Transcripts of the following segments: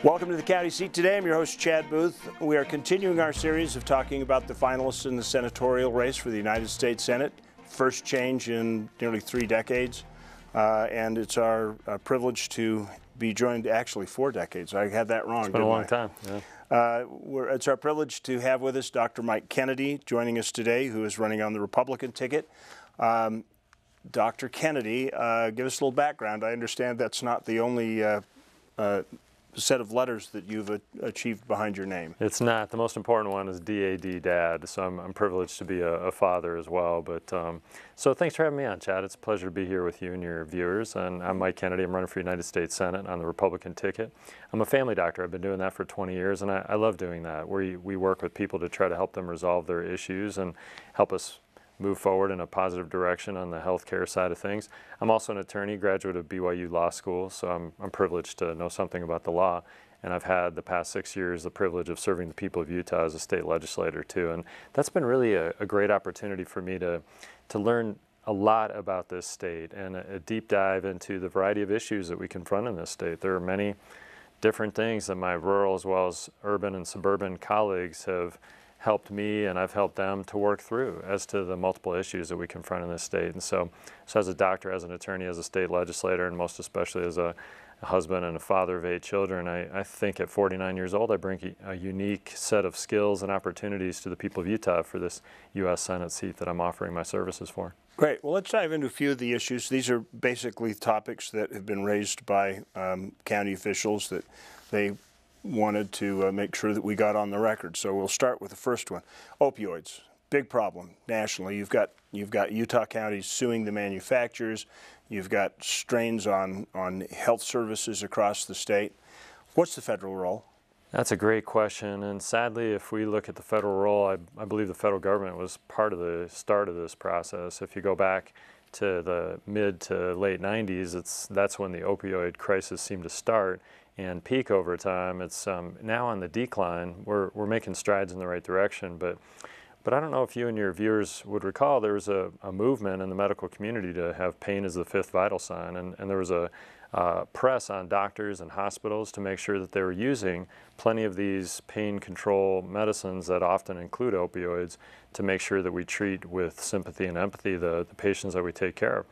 Welcome to the County Seat today. I'm your host, Chad Booth. We are continuing our series of talking about the finalists in the senatorial race for the United States Senate. First change in nearly 3 decades. And it's our privilege to be joined, actually 4 decades. I had that wrong. It's been a long time. Yeah. It's our privilege to have with us Dr. MikeKennedy joining us today, who is running on the Republican ticket. Dr. Kennedy, give us a little background. I understand that's not the only set of letters that you've achieved behind your name. It's not. The most important one is DAD, Dad, so I'm privileged to be a father as well. But so thanks for having me on, Chad. It's a pleasure to be here with you and your viewers. And I'm Mike Kennedy. I'm running for United States Senate on the Republican ticket. I'm a family doctor. I've been doing that for 20 years, and I love doing that. We work with people to try to help them resolve their issues and help us move forward in a positive direction on the healthcare side of things. I'm also an attorney, graduate of BYU Law School, so I'm privileged to know something about the law. And I've had the past 6 years the privilege of serving the people of Utah as a state legislator too. And that's been really a great opportunity for me to learn a lot about this state and a deep dive into the variety of issues that we confront in this state. There are many different things that my rural as well as urban and suburban colleagues have helped me and I've helped them to work through as to the multiple issues that we confront in this state. And so as a doctor, as an attorney, as a state legislator, and most especially as a husband and a father of 8 children, I think at 49 years old I bring a unique set of skills and opportunities to the people of Utah for this U.S. Senate seat that I'm offering my services for. Great. Well, let's dive into a few of the issues. These are basically topics that have been raised by county officials that they wanted to make sure that we got on the record. So we'll start with the first one. Opioids, big problem nationally. You've got Utah counties suing the manufacturers. You've got strains on health services across the state. What's the federal role? That's a great question, and sadly, if we look at the federal role, I believe the federal government was part of the start of this process. If you go back to the mid to late 90s, that's when the opioid crisis seemed to start and peak over time. It's now on the decline. We're making strides in the right direction, but I don't know if you and your viewers would recall there was a movement in the medical community to have pain as the 5th vital sign, and there was a press on doctors and hospitals to make sure that they were using plenty of these pain control medicines that often include opioids to make sure that we treat with sympathy and empathy the patients that we take care of.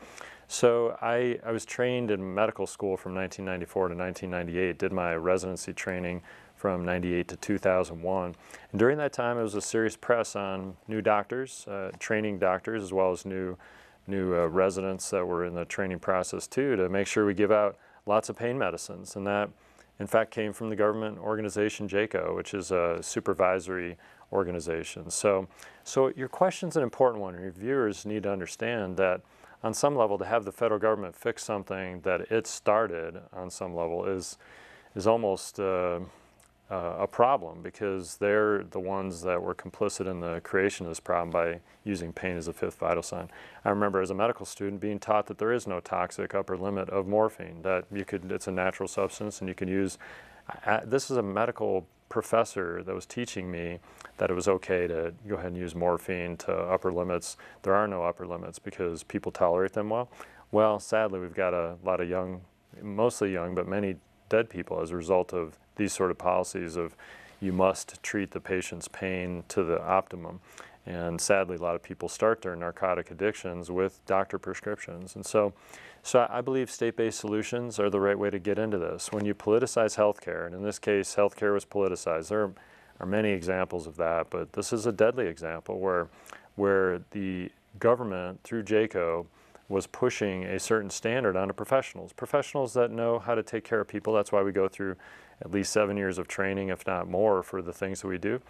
So I was trained in medical school from 1994 to 1998, did my residency training from 98 to 2001. And during that time, it was a serious press on new doctors, training doctors, as well as new residents that were in the training process too, to make sure we give out lots of pain medicines. And that, in fact, came from the government organization JACO, which is a supervisory organization. So your question's an important one, and your viewers need to understand that on some level, to have the federal government fix something that it started on some level is almost a problem, because they're the ones that were complicit in the creation of this problem by using pain as a 5th vital sign. I remember as a medical student being taught that there is no toxic upper limit of morphine, that it's a natural substance and you can use. This is a medical professor that was teaching me that it was okay to go ahead and use morphine to upper limits. There are no upper limits because people tolerate them well. Well, sadly, we've got a lot of young, mostly young, but many dead people as a result of these sort of policies of you must treat the patient's pain to the optimum. And sadly, a lot of people start their narcotic addictions with doctor prescriptions. And so I believe state-based solutions are the right way to get into this. When you politicize healthcare, and in this case, healthcare was politicized, there are many examples of that, but this is a deadly example where the government, through JACO, was pushing a certain standard onto professionals that know how to take care of people. That's why we go through at least 7 years of training, if not more, for the things that we do.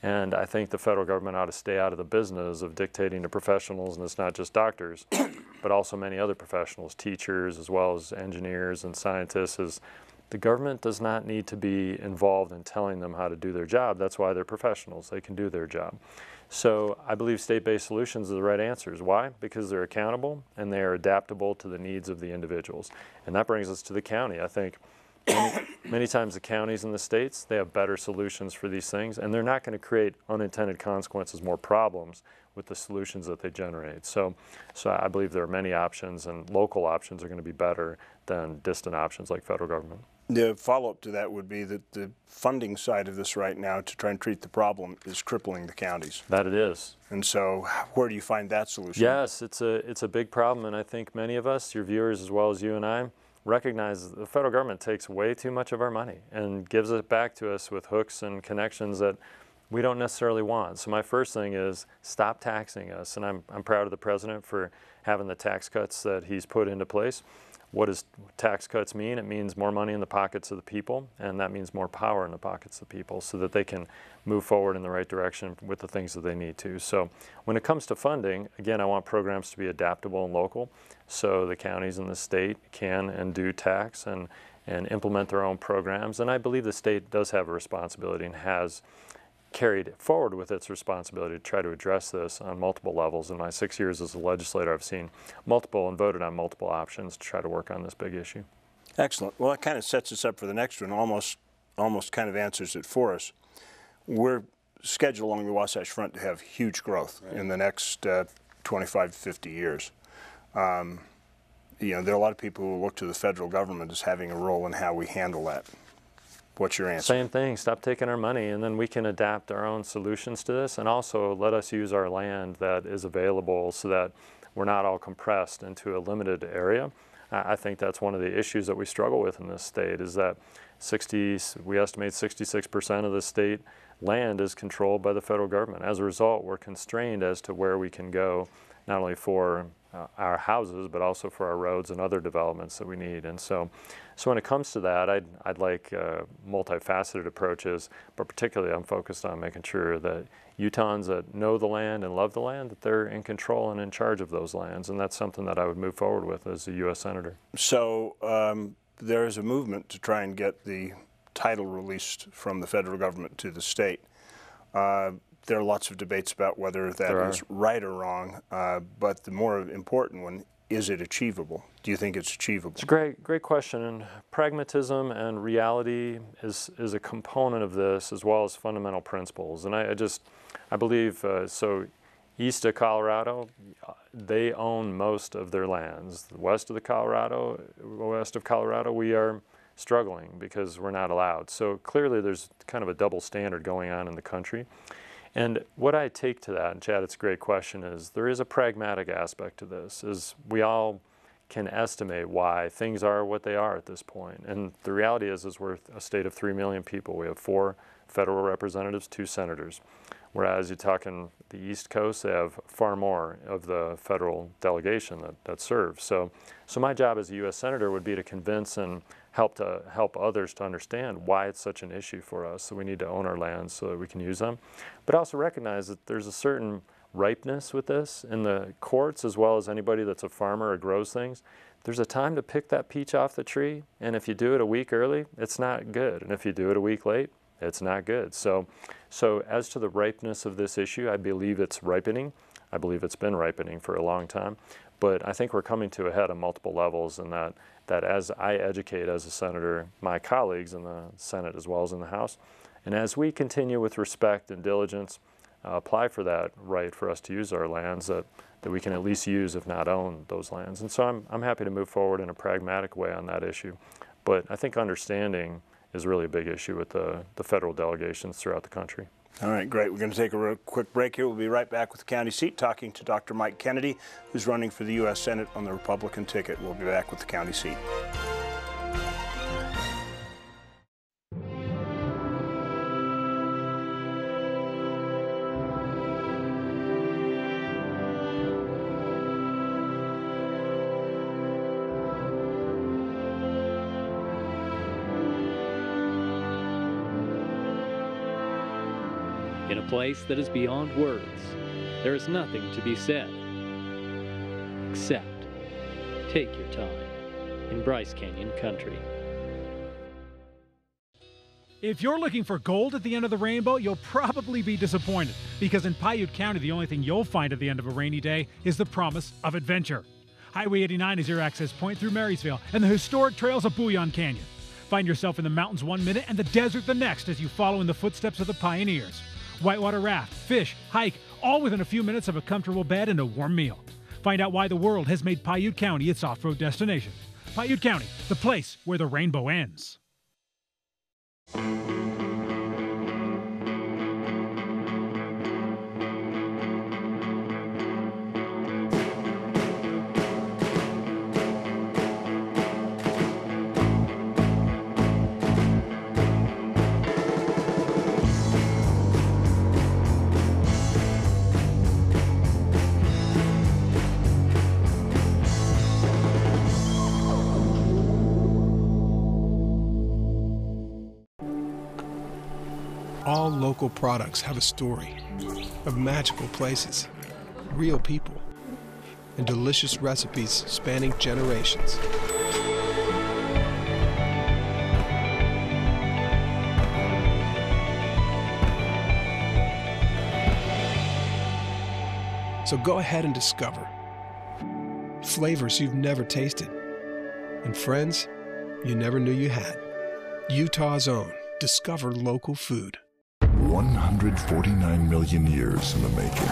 And I think the federal government ought to stay out of the business of dictating to professionals, and it's not just doctors, but also many other professionals, teachers, as well as engineers and scientists. The government does not need to be involved in telling them how to do their job. That's why they're professionals. They can do their job. So I believe state-based solutions are the right answers. Why? Because they're accountable and they are adaptable to the needs of the individuals. And that brings us to the county. I think many times the counties in the states, they have better solutions for these things, and they're not going to create unintended consequences, more problems with the solutions that they generate. So I believe there are many options, and local options are going to be better than distant options like federal government. The follow-up to that would be that the funding side of this right now to try and treat the problem is crippling the counties. That it is. And so where do you find that solution? Yes, it's a big problem, and I think many of us, your viewers as well as you and I, recognize the federal government takes way too much of our money and gives it back to us with hooks and connections that we don't necessarily want. So my first thing is stop taxing us, and I'm proud of the president for having the tax cuts that he's put into place. What does tax cuts mean? It means more money in the pockets of the people, and that means more power in the pockets of the people so that they can move forward in the right direction with the things that they need to. So when it comes to funding, again, I want programs to be adaptable and local so the counties and the state can and do tax and implement their own programs. And I believe the state does have a responsibility and has carried forward with its responsibility to try to address this on multiple levels. In my 6 years as a legislator, I've seen multiple and voted on multiple options to try to work on this big issue. Excellent. Well, that kind of sets us up for the next one, almost kind of answers it for us. We're scheduled along the Wasatch Front to have huge growth in the next 25 to 50 years. You know, there are a lot of people who look to the federal government as having a role in how we handle that. What's your answer? Same thing. Stop taking our money, and then we can adapt our own solutions to this, and also let us use our land that is available so that we're not all compressed into a limited area. I think that's one of the issues that we struggle with in this state is that we estimate 66% of the state land is controlled by the federal government. As a result, we're constrained as to where we can go, not only for our houses, but also for our roads and other developments that we need. And so when it comes to that, I'd like multifaceted approaches, but particularly I'm focused on making sure that Utahns that know the land and love the land, that they're in control and in charge of those lands. And that's something that I would move forward with as a U.S. Senator. So there is a movement to try and get the title released from the federal government to the state. There are lots of debates about whether that is right or wrong, but the more important one, is it achievable? Do you think it's achievable? It's a great question, and pragmatism and reality is a component of this as well as fundamental principles. And I believe, so east of Colorado, they own most of their lands. West of Colorado, we are struggling because we're not allowed. So clearly there's kind of a double standard going on in the country. And what I take to that, and Chad, it's a great question, is there is a pragmatic aspect to this, is we all can estimate why things are what they are at this point. And the reality is we're a state of 3 million people. We have 4 federal representatives, 2 senators. Whereas you talk in the East Coast, they have far more of the federal delegation that serves. So my job as a U.S. Senator would be to convince and help others to understand why it's such an issue for us. So we need to own our lands so that we can use them. But also recognize that there's a certain ripeness with this in the courts, as well as anybody that's a farmer or grows things. There's a time to pick that peach off the tree, and if you do it a week early, it's not good. And if you do it a week late, it's not good. So as to the ripeness of this issue, I believe it's ripening. I believe it's been ripening for a long time. But I think we're coming to a head on multiple levels, and that as I educate as a senator, my colleagues in the Senate as well as in the House, and as we continue with respect and diligence, apply for that right for us to use our lands that we can at least use, if not own, those lands. And so I'm happy to move forward in a pragmatic way on that issue. But I think understanding is really a big issue with the federal delegations throughout the country. All right, great. We're going to take a real quick break here. We'll be right back with the county seat, talking to Dr. Mike Kennedy, who's running for the U.S. Senate on the Republican ticket. We'll be back with the county seat. In a place that is beyond words, there is nothing to be said, except take your time in Bryce Canyon country. If you're looking for gold at the end of the rainbow, you'll probably be disappointed, because in Piute County, the only thing you'll find at the end of a rainy day is the promise of adventure. Highway 89 is your access point through Marysville and the historic trails of Bouillon Canyon. Find yourself in the mountains one minute and the desert the next as you follow in the footsteps of the pioneers. Whitewater raft, fish, hike, all within a few minutes of a comfortable bed and a warm meal. Find out why the world has made Piute County its off-road destination. Piute County, the place where the rainbow ends. All local products have a story of magical places, real people, and delicious recipes spanning generations. So go ahead and discover flavors you've never tasted and friends you never knew you had. Utah's own Discover Local Food. 149 million years in the making,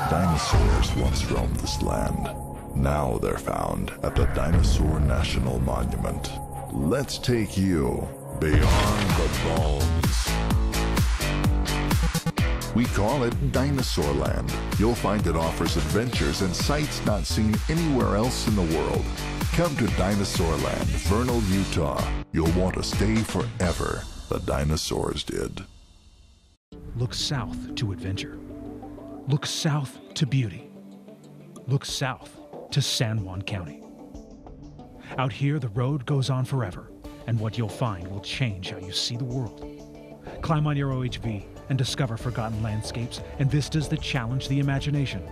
dinosaurs once roamed this land. Now they're found at the Dinosaur National Monument. Let's take you beyond the bones. We call it Dinosaur Land. You'll find it offers adventures and sights not seen anywhere else in the world. Come to Dinosaur Land, Vernal, Utah. You'll want to stay forever. The dinosaurs did. Look south to adventure. Look south to beauty. Look south to San Juan County. Out here, the road goes on forever, and what you'll find will change how you see the world. Climb on your OHV and discover forgotten landscapes and vistas that challenge the imagination.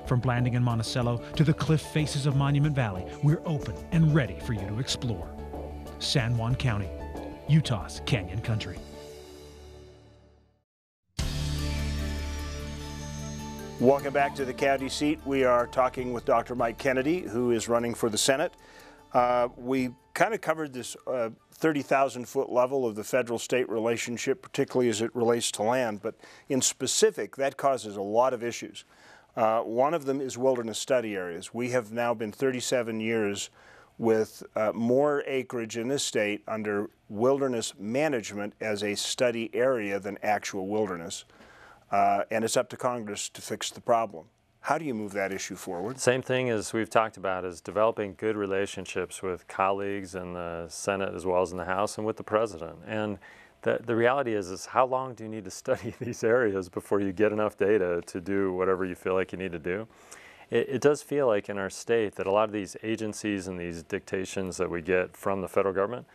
From Blanding and Monticello to the cliff faces of Monument Valley, we're open and ready for you to explore. San Juan County, Utah's Canyon Country. Welcome back to the county seat. We are talking with Dr. Mike Kennedy, who is running for the Senate. We kind of covered this 30,000-foot level of the federal-state relationship, particularly as it relates to land, but in specific, that causes a lot of issues. One of them is wilderness study areas. We have now been 37 years with more acreage in this state under wilderness management as a study area than actual wilderness. And it's up to Congress to fix the problem. How do you move that issue forward? Same thing as we've talked about is developing good relationships with colleagues in the Senate as well as in the House and with the President. And the reality is how long do you need to study these areas before you get enough data to do whatever you feel like you need to do? It does feel like in our state that a lot of these agencies and these dictations that we get from the federal government,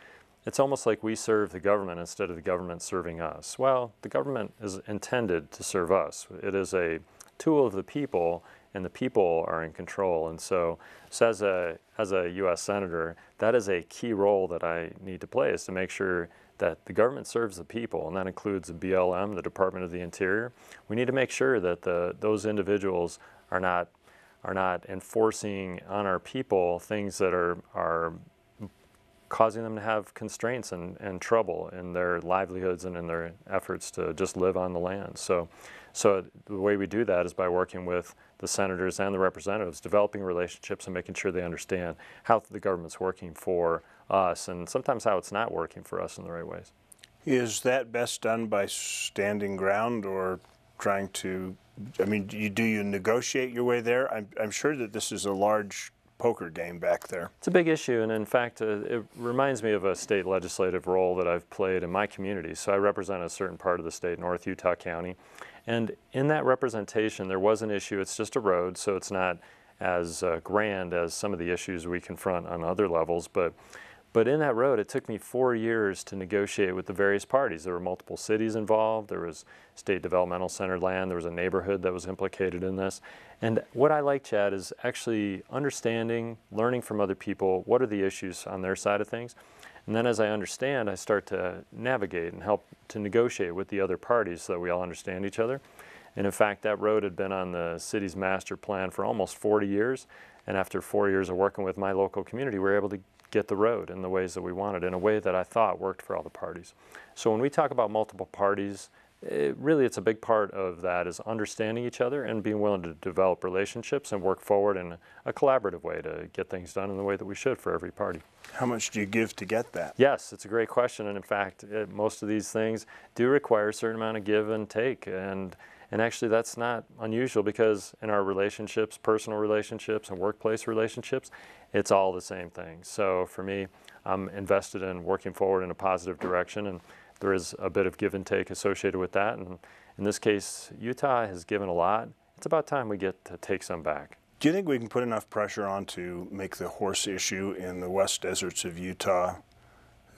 it's almost like we serve the government instead of the government serving us. Well, the government is intended to serve us. It is a tool of the people, and the people are in control. And so as a U.S. Senator, that is a key role that I need to play, is to make sure that the government serves the people, and that includes the BLM, the Department of the Interior. We need to make sure that those individuals are not enforcing on our people things that are causing them to have constraints and trouble in their livelihoods and in their efforts to just live on the land. So the way we do that is by working with the senators and the representatives, developing relationships and making sure they understand how the government's working for us and sometimes how it's not working for us in the right ways. Is that best done by standing ground or trying to, I mean, do you negotiate your way there? I'm sure that this is a large poker game back there. It's a big issue, and in fact, it reminds me of a state legislative role that I've played in my community. So I represent a certain part of the state, North Utah County, and in that representation, there was an issue. It's just a road, so it's not as grand as some of the issues we confront on other levels, but in that road, it took me 4 years to negotiate with the various parties. There were multiple cities involved. There was state developmental center land. There was a neighborhood that was implicated in this. And what I like, Chad, is actually understanding, learning from other people, what are the issues on their side of things. And then as I understand, I start to navigate and help to negotiate with the other parties so that we all understand each other. And in fact, that road had been on the city's master plan for almost 40 years. And after 4 years of working with my local community, we were able to get the road in the ways that we wanted, in a way that I thought worked for all the parties. So when we talk about multiple parties really it's a big part of that is understanding each other and being willing to develop relationships and work forward in a collaborative way to get things done in the way that we should for every party. How much do you give to get that? Yes, it's a great question, and in fact, most of these things do require a certain amount of give and take, and actually that's not unusual because in our relationships, personal relationships and workplace relationships, it's all the same thing. So for me, I'm invested in working forward in a positive direction, and there is a bit of give and take associated with that, and in this case, Utah has given a lot. It's about time we get to take some back. Do you think we can put enough pressure on to make the horse issue in the West Deserts of Utah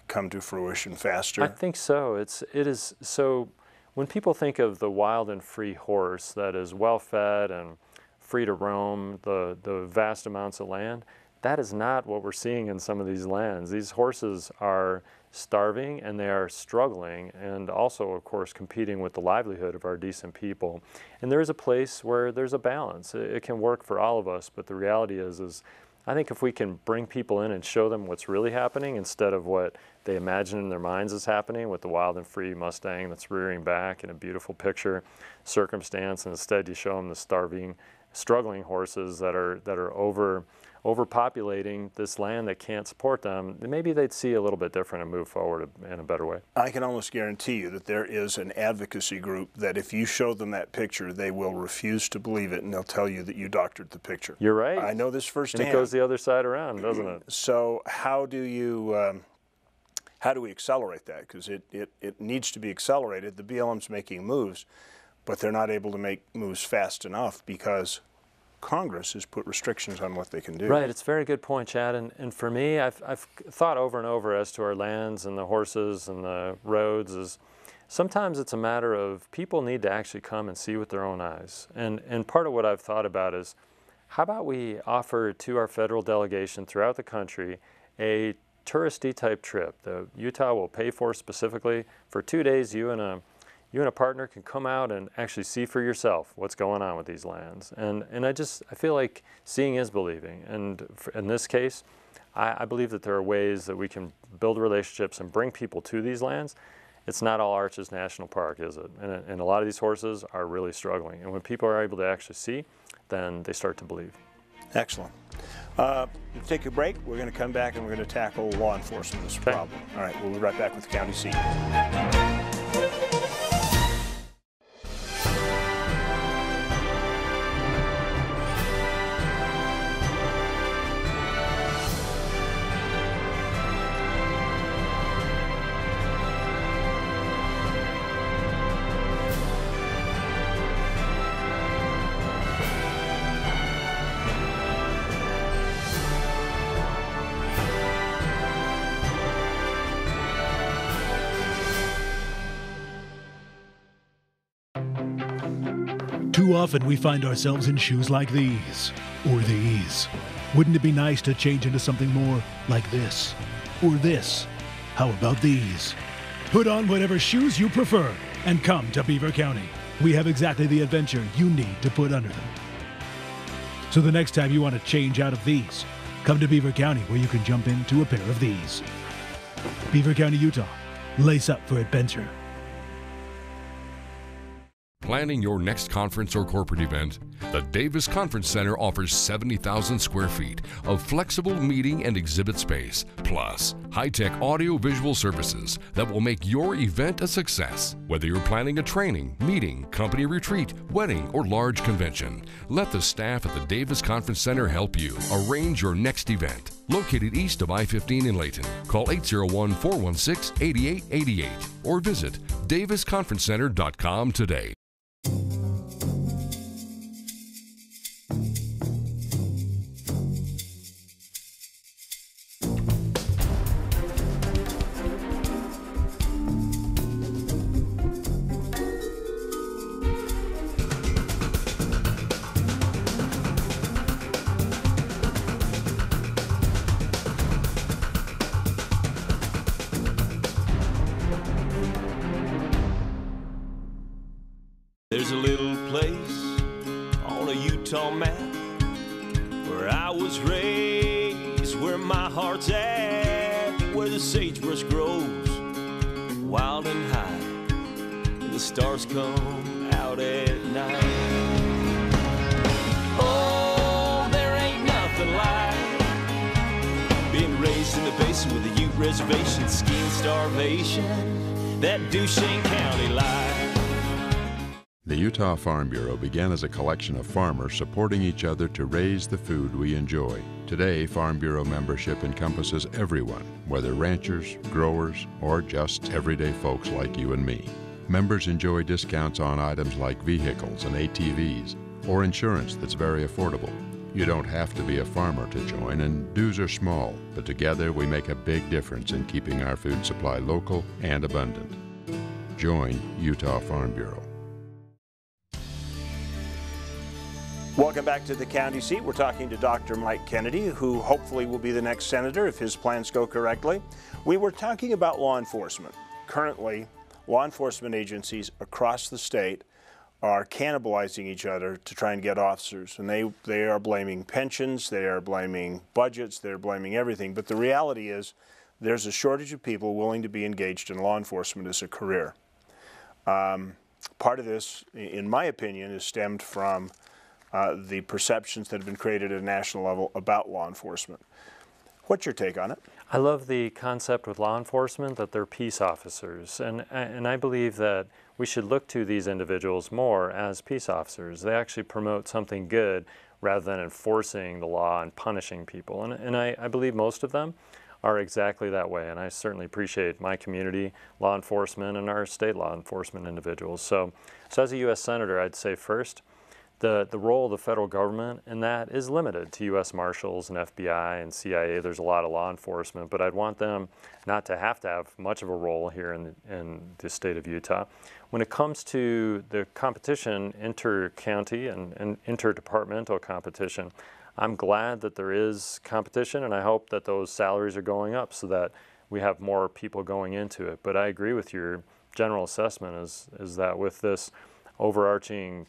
come to fruition faster? I think so. It is so. When people think of the wild and free horse that is well fed and free to roam the vast amounts of land, that is not what we're seeing in some of these lands. These horses are starving and they are struggling, and also of course competing with the livelihood of our decent people. And there is a place where there's a balance. It can work for all of us, but the reality is I think if we can bring people in and show them what's really happening instead of what they imagine in their minds is happening with the wild and free Mustang that's rearing back in a beautiful picture circumstance, and instead you show them the starving, struggling horses that are overpopulating this land that can't support them, maybe they'd see a little bit different and move forward in a better way. I can almost guarantee you that there is an advocacy group that if you show them that picture, they will refuse to believe it, and they'll tell you that you doctored the picture. You're right. I know this firsthand. And it goes the other side around, doesn't it? So how do we accelerate that? Because it needs to be accelerated. The BLM's making moves, but they're not able to make moves fast enough because Congress has put restrictions on what they can do. Right, it's a very good point, Chad. And for me, I've thought over and over as to our lands and the horses and the roads is sometimes it's a matter of people need to actually come and see with their own eyes. And part of what I've thought about is how about we offer to our federal delegation throughout the country a touristy type trip. The Utah will pay for specifically for 2 days. You and a partner can come out and actually see for yourself what's going on with these lands. And I feel like seeing is believing. And in this case, I believe that there are ways that we can build relationships and bring people to these lands. It's not all Arches National Park, is it? And a lot of these horses are really struggling. And when people are able to actually see, then they start to believe. Excellent. We'll take a break. We're going to come back and we're going to tackle law enforcement as a problem. All right, we'll be right back with the county seat. Too often we find ourselves in shoes like these, or these. Wouldn't it be nice to change into something more like this, or this? How about these? Put on whatever shoes you prefer and come to Beaver County. We have exactly the adventure you need to put under them. So the next time you want to change out of these, come to Beaver County where you can jump into a pair of these. Beaver County, Utah. Lace up for adventure. Planning your next conference or corporate event? The Davis Conference Center offers 70,000 square feet of flexible meeting and exhibit space, plus high-tech audio-visual services that will make your event a success. Whether you're planning a training, meeting, company retreat, wedding, or large convention, let the staff at the Davis Conference Center help you arrange your next event. Located east of I-15 in Layton, call 801-416-8888 or visit davisconferencecenter.com today. There's a little place on a Utah map where I was raised, where my heart's at, where the sagebrush grows wild and high, and the stars come out at night. Oh, there ain't nothing like being raised in the basin with a Ute reservation, skiing starvation, that Duchesne County life. The Utah Farm Bureau began as a collection of farmers supporting each other to raise the food we enjoy. Today, Farm Bureau membership encompasses everyone, whether ranchers, growers, or just everyday folks like you and me. Members enjoy discounts on items like vehicles and ATVs, or insurance that's very affordable. You don't have to be a farmer to join, and dues are small, but together we make a big difference in keeping our food supply local and abundant. Join Utah Farm Bureau. Welcome back to the county seat. We're talking to Dr. Mike Kennedy, who hopefully will be the next senator if his plans go correctly. We were talking about law enforcement. Currently, law enforcement agencies across the state are cannibalizing each other to try and get officers. And they are blaming pensions, they are blaming budgets, they're blaming everything. But the reality is there's a shortage of people willing to be engaged in law enforcement as a career. Part of this, in my opinion, is stemmed from the perceptions that have been created at a national level about law enforcement. What's your take on it? I love the concept with law enforcement that they're peace officers, and I believe that we should look to these individuals more as peace officers. They actually promote something good rather than enforcing the law and punishing people, and I believe most of them are exactly that way, and I certainly appreciate my community law enforcement and our state law enforcement individuals. So as a U.S. Senator, I'd say first, the role of the federal government in that is limited to U.S. Marshals and FBI and CIA. There's a lot of law enforcement, but I'd want them not to have much of a role here in the state of Utah. When it comes to the competition, inter-county and interdepartmental competition, I'm glad that there is competition, and I hope that those salaries are going up so that we have more people going into it. But I agree with your general assessment is that with this overarching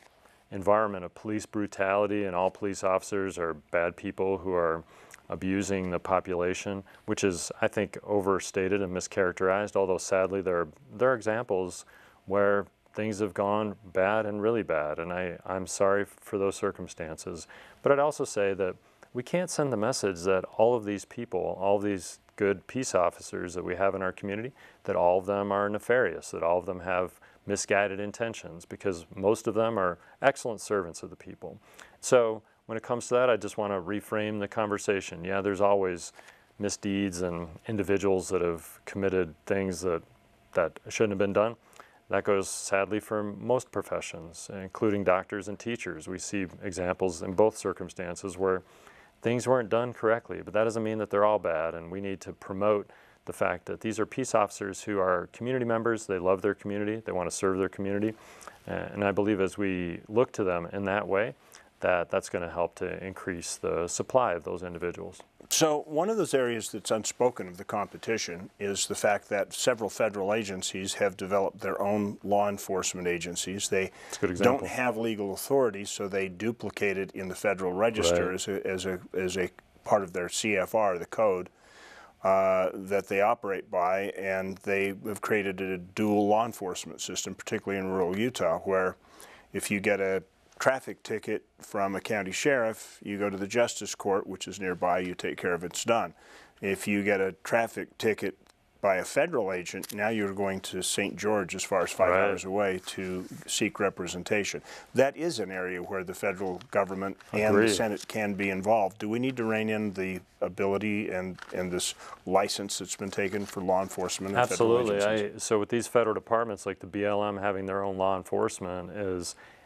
environment of police brutality and all police officers are bad people who are abusing the population, which is, I think, overstated and mischaracterized, although sadly there are examples where things have gone bad and really bad, and I'm sorry for those circumstances. But I'd also say that we can't send the message that all of these people, all of these good peace officers that we have in our community, that all of them are nefarious, that all of them have misguided intentions, because most of them are excellent servants of the people. So when it comes to that, I just want to reframe the conversation. Yeah, there's always misdeeds and individuals that have committed things that shouldn't have been done. That goes sadly for most professions, including doctors and teachers. We see examples in both circumstances where things weren't done correctly, but that doesn't mean that they're all bad, and we need to promote the fact that these are peace officers who are community members. They love their community, they want to serve their community, and I believe as we look to them in that way, that's going to help to increase the supply of those individuals. So one of those areas that's unspoken of the competition is the fact that several federal agencies have developed their own law enforcement agencies. They don't have legal authority, so they duplicate it in the Federal Register as a part of their CFR, the code that they operate by, and they have created a dual law enforcement system, particularly in rural Utah, where if you get a traffic ticket from a county sheriff, you go to the justice court, which is nearby, you take care of it, it's done. If you get a traffic ticket by a federal agent, now you're going to St. George, as far as 5 hours away, to seek representation. That is an area where the federal government and the Senate can be involved. Do we need to rein in the ability and this license that's been taken for law enforcement? Absolutely. So with these federal departments like the BLM having their own law enforcement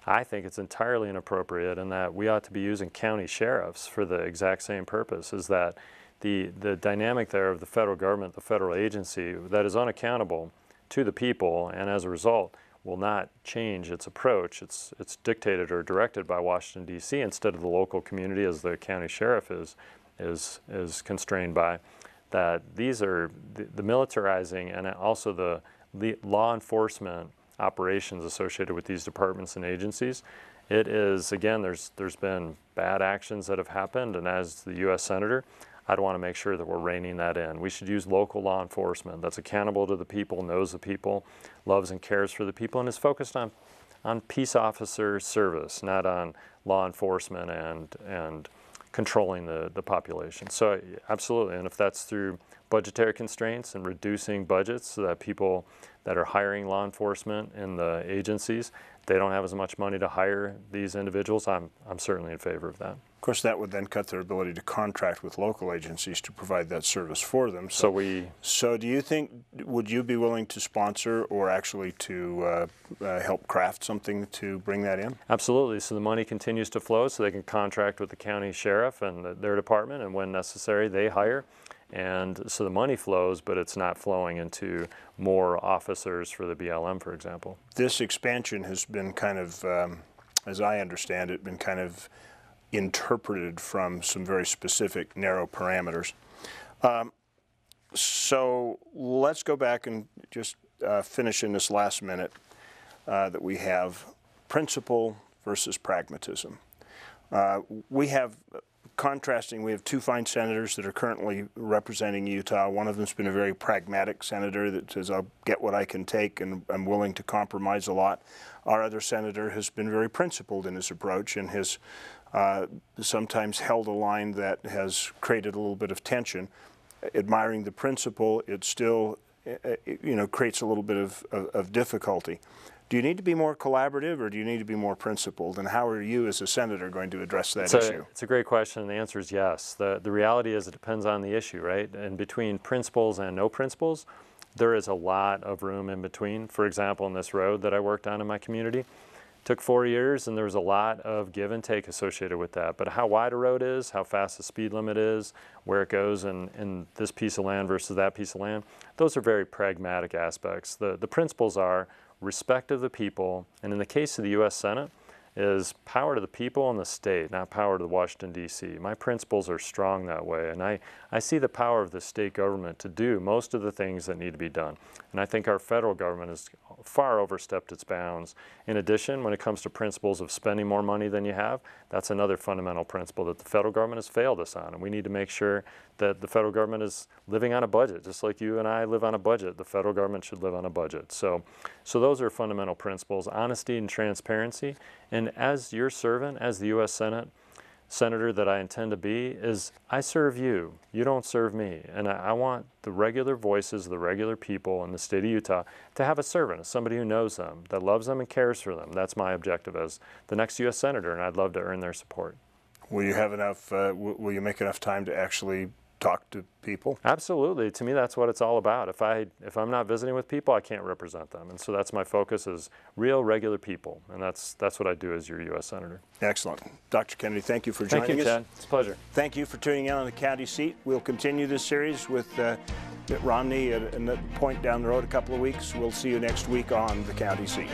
I think it's entirely inappropriate, and that we ought to be using county sheriffs for the exact same purpose, is that the dynamic there of the federal government, the federal agency, that is unaccountable to the people, and as a result will not change its approach. It's dictated or directed by Washington, D.C. instead of the local community, as the county sheriff is constrained by. That these are the militarizing and also the law enforcement operations associated with these departments and agencies. It is, again, there's been bad actions that have happened, and as the U.S. Senator, I'd want to make sure that we're reining that in. We should use local law enforcement that's accountable to the people, knows the people, loves and cares for the people, and is focused on peace officer service, not on law enforcement and controlling the population. So absolutely, and if that's through budgetary constraints and reducing budgets so that people that are hiring law enforcement in the agencies, they don't have as much money to hire these individuals, I'm certainly in favor of that. Of course, that would then cut their ability to contract with local agencies to provide that service for them. So do you think, would you be willing to sponsor or actually to help craft something to bring that in? Absolutely. So the money continues to flow so they can contract with the county sheriff and their department, and when necessary, they hire. And so the money flows, but it's not flowing into more officers for the BLM, for example. This expansion has been kind of, as I understand it, been kind of interpreted from some very specific, narrow parameters. So let's go back and just finish in this last minute that we have principle versus pragmatism. We have contrasting, we have two fine senators that are currently representing Utah. One of them's been a very pragmatic senator that says, I'll get what I can take and I'm willing to compromise a lot. Our other senator has been very principled in his approach and has sometimes held a line that has created a little bit of tension. Admiring the principle, it still creates a little bit of difficulty. Do you need to be more collaborative or do you need to be more principled? And how are you as a senator going to address that issue? It's a great question, and the answer is yes. The reality is it depends on the issue, right? And between principles and no principles, there is a lot of room in between. For example, in this road that I worked on in my community, took 4 years and there was a lot of give and take associated with that. But how wide a road is, how fast the speed limit is, where it goes in this piece of land versus that piece of land, those are very pragmatic aspects. The principles are respect of the people, and in the case of the U.S. Senate, is power to the people and the state, not power to the Washington, D.C. My principles are strong that way, and I see the power of the state government to do most of the things that need to be done. And I think our federal government has far overstepped its bounds. In addition, when it comes to principles of spending more money than you have, that's another fundamental principle that the federal government has failed us on, and we need to make sure that the federal government is living on a budget. Just like you and I live on a budget, the federal government should live on a budget. So those are fundamental principles, honesty and transparency. And as your servant, as the U.S. Senate senator that I intend to be, is I serve you. You don't serve me. And I want the regular voices, the regular people in the state of Utah to have a servant, somebody who knows them, that loves them and cares for them. That's my objective as the next U.S. Senator, and I'd love to earn their support. Will you have enough, will you make enough time to actually talk to people? Absolutely. To me, that's what it's all about. If I'm not visiting with people, I can't represent them. And so that's my focus, is real, regular people. And that's what I do as your U.S. Senator. Excellent. Dr. Kennedy, thank you for joining us. Thank you, Chad. It's a pleasure. Thank you for tuning in on the county seat. We'll continue this series with Mitt Romney at a point down the road, a couple of weeks. We'll see you next week on the county seat.